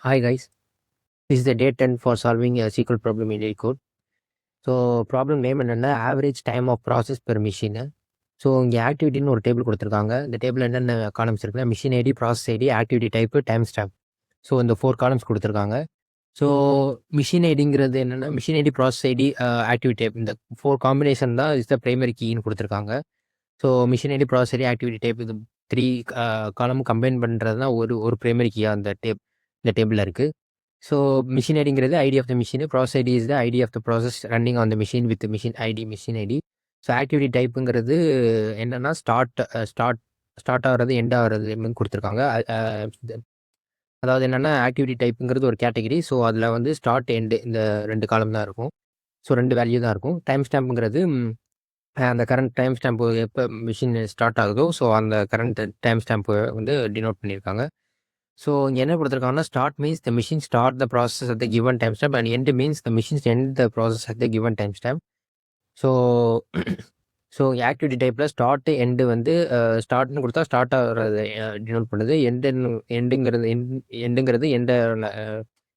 Hi guys, this is the day 10 for solving a SQL problem in code. So problem name என்னென்னா average time of process per machine. So இங்கே ஆக்டிவிட்டின்னு ஒரு table கொடுத்துருக்காங்க. இந்த table என்னென்ன columns இருக்குன்னா machine ID, process ID, activity type, time stamp. So இந்த 4 columns கொடுத்துருக்காங்க. ஸோ மிஷின் ஐடிங்கிறது என்னென்னா machine ID, process ID, activity type, இந்த 4 காம்பினேஷன் தான் இஸ் த பிரைமரி கீன்னு கொடுத்துருக்காங்க. So machine ID, process ID, activity type, இது 3 காலம் கம்பைன் பண்ணுறது தான் ஒரு பிரைமரி கீயாக இந்த டேபிளில் இருக்குது. ஸோ மிஷின் ஐடிங்கிறது ID of the machine, process ID is the ID of the process running on the machine with machine ID. So activity டைப்புங்கிறது என்னென்னா ஸ்டார்ட் ஆகிறது எண்ட் ஆகிறது கொடுத்துருக்காங்க. அதாவது என்னென்னா ஆக்டிவிட்டி டைப்புங்கிறது ஒரு கேட்டகிரி. ஸோ அதில் வந்து ஸ்டார்ட் எண்டு இந்த 2 காலம் தான் இருக்கும். ஸோ 2 வேல்யூ தான் இருக்கும். டைம் ஸ்டாம்புங்கிறது அந்த கரண்ட் டைம் ஸ்டாம்ப்பு எப்போ மிஷின் ஸ்டார்ட் ஆகுதோ ஸோ அந்த கரண்ட் டைம் ஸ்டாம்ப்பு வந்து டினோட் பண்ணியிருக்காங்க. ஸோ இங்கே என்ன கொடுத்துருக்காங்கன்னா start means the machine start the process at the given time stamp and end means the machines end the process at the given time stamp. So so activity டைப்பில் start end வந்து ஸ்டார்ட்னு கொடுத்தா start ஆகிறது denote பண்ணுது. எண்டுங்கிறது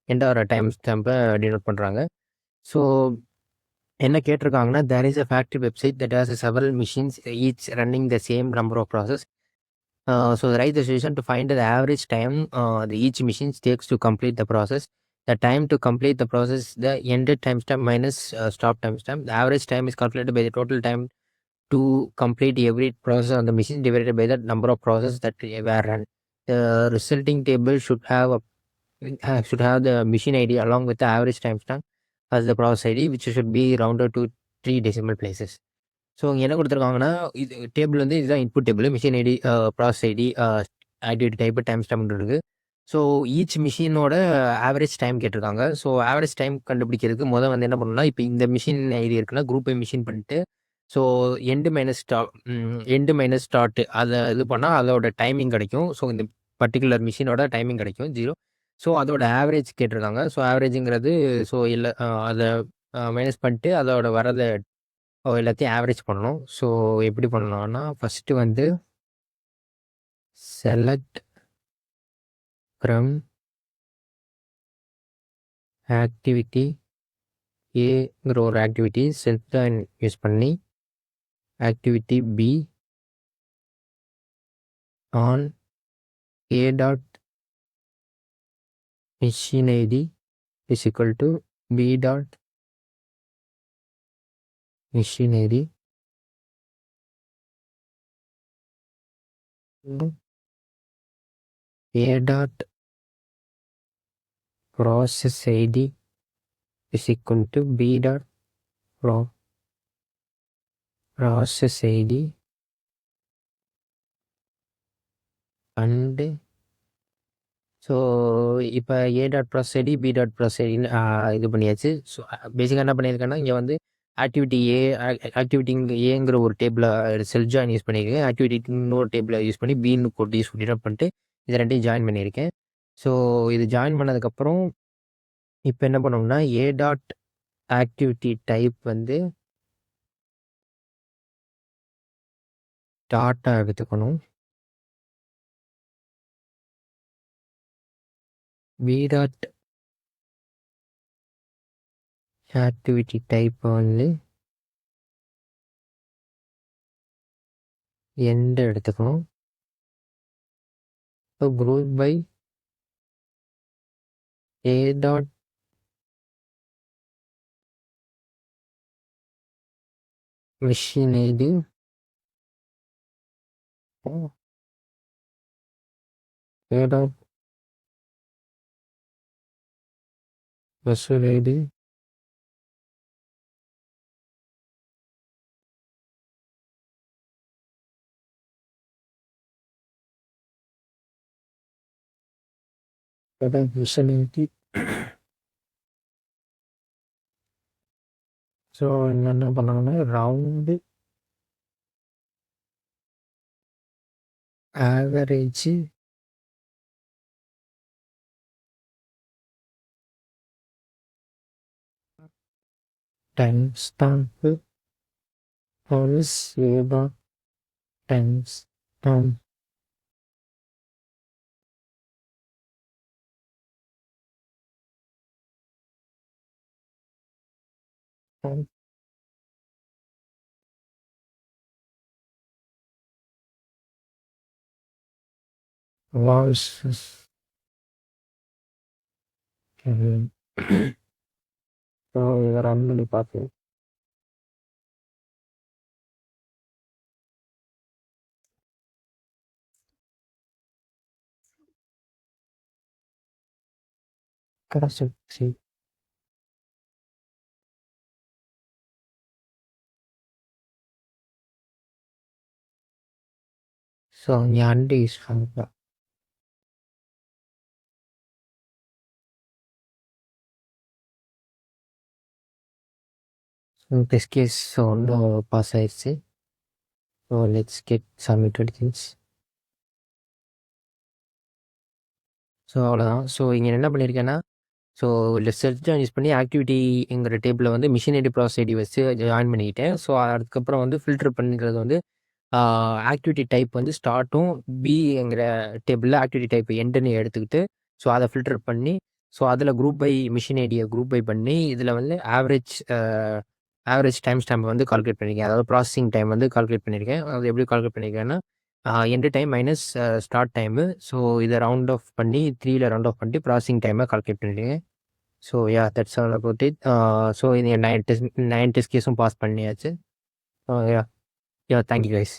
எண்டாகிற time ஸ்டாம்பை denote பண்ணுறாங்க. So என்ன கேட்டிருக்காங்கன்னா தேர் is a factory website that has several machines each running the same number of process. So write the solution to find the average time each machine takes to complete the process. The time to complete the process, the ended timestamp minus stop timestamp. The average time is calculated by the total time to complete every process on the machine divided by the number of processes that were run. The resulting table should have the machine ID along with the average timestamp as the process ID, which should be rounded to 3 decimal places. So இங்கே என்ன கொடுத்துருக்காங்கன்னா இது table வந்து இதுதான் input table. Machine ID, process ID, activity type, time stamp இருக்குது. So each மிஷினோட average time கேட்டிருக்காங்க. So average time கண்டுபிடிக்கிறதுக்கு வந்து என்ன பண்ணணும்னா இப்போ இந்த மிஷின் ஐடி இருக்குன்னா குரூப் பை மிஷின் பண்ணிட்டு ஸோ எண்டு மைனஸ் ஸ்டார்ட் அதை இது பண்ணால் அதோட டைமிங் கிடைக்கும். ஸோ இந்த பர்டிகுலர் மிஷினோட டைமிங் கிடைக்கும் 0. ஸோ அதோட ஆவரேஜ் கேட்டிருக்காங்க. ஸோ ஆவரேஜுங்கிறது ஸோ இல்லை அதை மைனஸ் பண்ணிட்டு அதோட வரதை எல்லாத்தையும் ஆவரேஜ் பண்ணணும். ஸோ எப்படி பண்ணலாம்னா ஃபஸ்ட்டு வந்து செலக்ட் ஃப்ரம் ஆக்டிவிட்டி ஏங்கிற ஒரு ஆக்டிவிட்டி செல்ஃப் யூஸ் பண்ணி activity B on A dot machine ID is equal to B dot machine ID A dot process ID is equal to B dot process ID and so இப்போ A dot process ID, B dot process ஐடின்னு இது பண்ணியாச்சு. So பேசிக்காக என்ன பண்ணியிருக்கேன்னா இங்கே வந்து activity ஏங்கிற ஒரு டேபிளை செல்ஃப் ஜாயின் யூஸ் பண்ணியிருக்கேன். ஆக்டிவிட்டி இன்னொரு டேபிளை யூஸ் பண்ணி பின்னு போட்டு யூஸ் பண்ணி பண்ணிட்டு இது ரெண்டையும் ஜாயின் பண்ணியிருக்கேன். ஸோ இது ஜாயின் பண்ணதுக்கப்புறம் இப்போ என்ன பண்ணோம்னா ஏ டாட் ஆக்டிவிட்டி டைப் வந்து டாட்டாக எடுத்துக்கணும். பி டாட் ஆக்டிவிட்டி டைப் வந்து எண்டு எடுத்துக்கணும். So group by A dot machine ID A dot measure ID machine ID. So என்னென்ன பண்ணணும்னா ரவுண்டு ஆவரேஜ் டைம் ஸ்டாம்ப்பு ஒரு சேவா டைம் ஸ்டாம்ப் வாய்ஸ் இதை ரன் பண்ணி பார்ப்போம். கடைசி ஸோ இங்கே அண்டு யூஸ் பண்ணிக்கலாம். டெஸ்ட் கேஸ் ஒன்றும் பாஸ் ஆயிடுச்சு. So let's get submitted things. So அவ்வளோதான். ஸோ இங்கே என்ன பண்ணியிருக்கேன்னா, ஸோ செர்ச் யூஸ் பண்ணி ஆக்டிவிட்டிங்கிற டேபிளில் வந்து மிஷின் ஐடி ப்ராசஸ் ஐடி வச்சு ஜாயின் பண்ணிக்கிட்டேன். ஸோ அதுக்கப்புறம் வந்து ஃபில்டர் பண்ணிக்கிறது வந்து ஆக்டிவிட்டி டைப் வந்து ஸ்டார்ட்டும் பிங்கிற டேபிளில் ஆக்டிவிட்டி டைப் எண்டுன்னு எடுத்துக்கிட்டு, ஸோ அதை ஃபில்டர் பண்ணி, ஸோ அதில் குரூப் பை மிஷின் ஐடியை குரூப் பை பண்ணி, இதில் வந்து ஆவரேஜ் டைம் ஸ்டாம்ப் வந்து கால்குலேட் பண்ணியிருக்கேன். அதாவது ப்ராசஸிங் டைம் வந்து கால்குலேட் பண்ணியிருக்கேன். அது எப்படி கால்குலேட் பண்ணியிருக்கேன்னா, end time minus start time. So இதை ரவுண்ட் ஆஃப் பண்ணி 3ல் ரவுண்ட் ஆஃப் பண்ணி ப்ராசஸிங் டைமை கால்குலேட் பண்ணியிருக்கேன். So that's all about it. So இது 9 டெஸ்ட் கேஸும் பாஸ் பண்ணியாச்சு. Thank you guys.